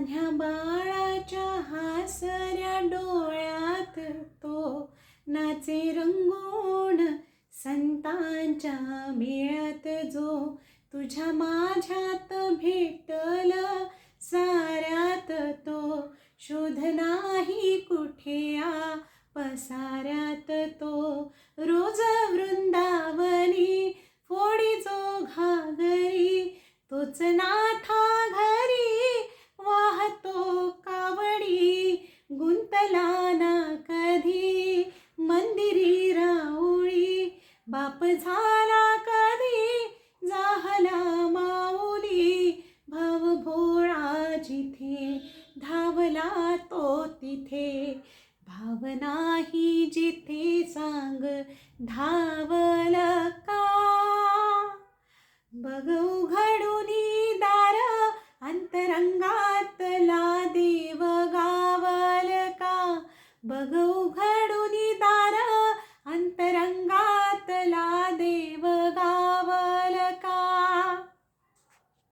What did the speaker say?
लहान्या बाळाच्या हासऱ्या डोळ्यात तो नाचे रंगून. संतांच्या मेळ्यात जो तुझ्या माझ्यात भेटल साऱ्यात, तो शोध नाही कुठे या पसाऱ्यात. तो रोज वृंदावनी फोडी जो घागरी, तोच नाथा घरी वाहतो कावडी. गुंतला ना कधी मंदिरी राऊळी, बाप झाला कधी झाला माऊली. भाव भोळा जिथे धावला तो तिथे, भाव नाही जिथे सांग धावल का. बघ उघडूनी दार अंतरंगा